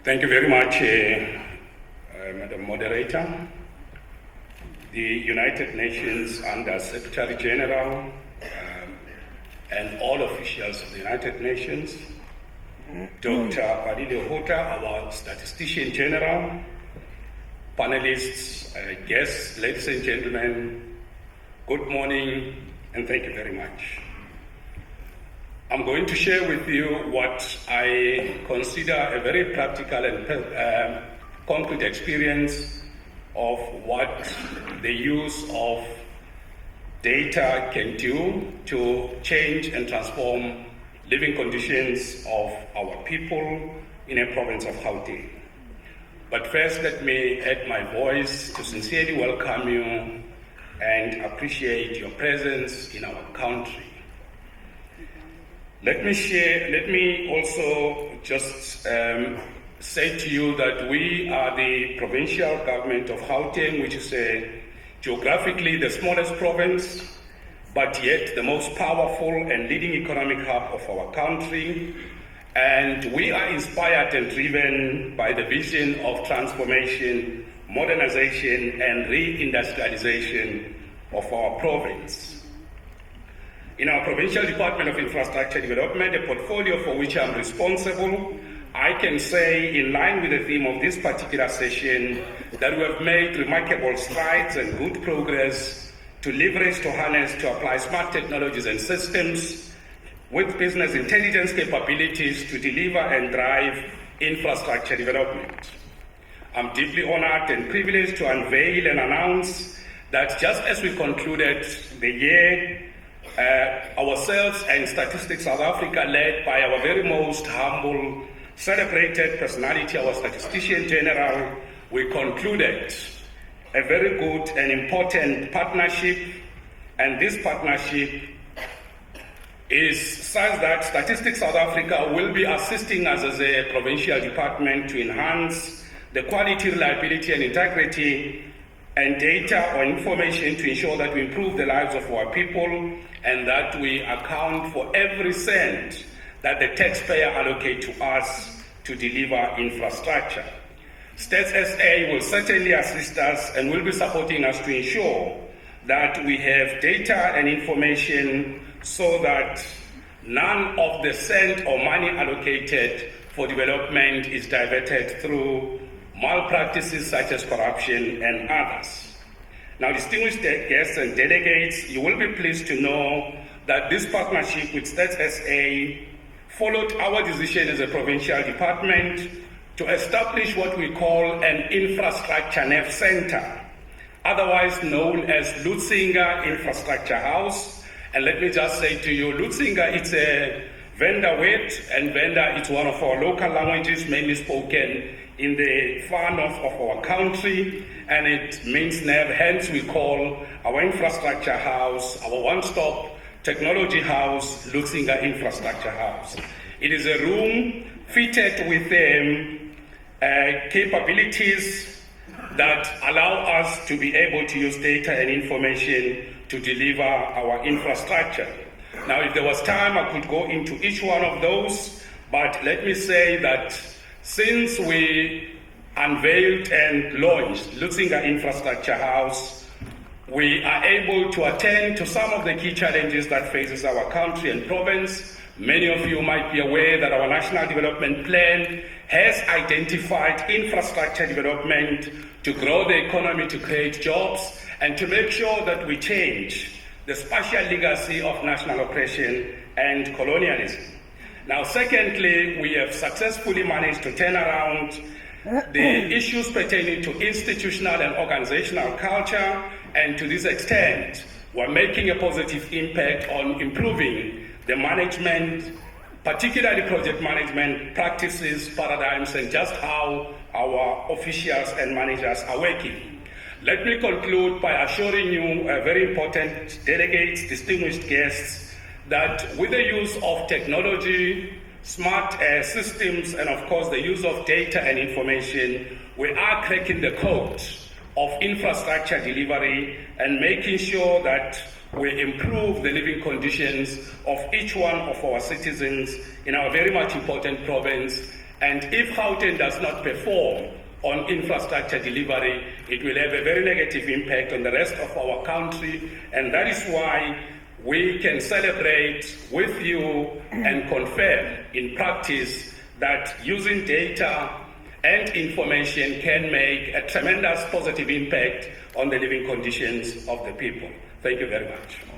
Thank you very much, Madam Moderator. The United Nations Under Secretary General and all officials of the United Nations, Dr. Padile Hota, our Statistician General, panelists, guests, ladies and gentlemen, good morning and thank you very much. I'm going to share with you what I consider a very practical and concrete experience of what the use of data can do to change and transform living conditions of our people in a province of Gauteng. But first, let me add my voice to sincerely welcome you and appreciate your presence in our country. Let me also just say to you that we are the provincial government of Gauteng, which is geographically the smallest province, but yet the most powerful and leading economic hub of our country. And we are inspired and driven by the vision of transformation, modernization, and reindustrialization of our province. In our Provincial Department of Infrastructure Development, a portfolio for which I'm responsible, I can say, in line with the theme of this particular session, that we have made remarkable strides and good progress to leverage, to harness, to apply smart technologies and systems with business intelligence capabilities to deliver and drive infrastructure development. I'm deeply honored and privileged to unveil and announce that just as we concluded the year, ourselves and Statistics South Africa, led by our very most humble, celebrated personality, our Statistician General, we concluded a very good and important partnership, and this partnership is such that Statistics South Africa will be assisting us as a provincial department to enhance the quality, reliability, and integrity and data or information to ensure that we improve the lives of our people and that we account for every cent that the taxpayer allocate to us to deliver infrastructure. Stats SA will certainly assist us and will be supporting us to ensure that we have data and information so that none of the cent or money allocated for development is diverted through malpractices such as corruption and others. Now, distinguished guests and delegates, you will be pleased to know that this partnership with Stats SA followed our decision as a provincial department to establish what we call an Infrastructure NEF Center, otherwise known as Lutsinga Infrastructure House. And let me just say to you, Lutsinga, it's a Venda word, and Venda is one of our local languages mainly spoken in the far north of our country, and it means NEV, hence we call our infrastructure house, our one-stop technology house, Lutsinga Infrastructure House. It is a room fitted with capabilities that allow us to be able to use data and information to deliver our infrastructure. Now, if there was time, I could go into each one of those, but let me say that since we unveiled and launched Lutsinga Infrastructure House, we are able to attend to some of the key challenges that faces our country and province. Many of you might be aware that our National Development Plan has identified infrastructure development to grow the economy, to create jobs, and to make sure that we change the spatial legacy of national oppression and colonialism. Now, secondly, we have successfully managed to turn around the issues pertaining to institutional and organizational culture, and to this extent, we're making a positive impact on improving the management, particularly project management practices, paradigms, and just how our officials and managers are working. Let me conclude by assuring you, very important delegates, distinguished guests, that with the use of technology, smart systems, and of course the use of data and information, we are cracking the code of infrastructure delivery and making sure that we improve the living conditions of each one of our citizens in our very much important province And if Gauteng does not perform on infrastructure delivery, it will have a very negative impact on the rest of our country. And that is why we can celebrate with you and confirm in practice that using data and information can make a tremendous positive impact on the living conditions of the people. Thank you very much.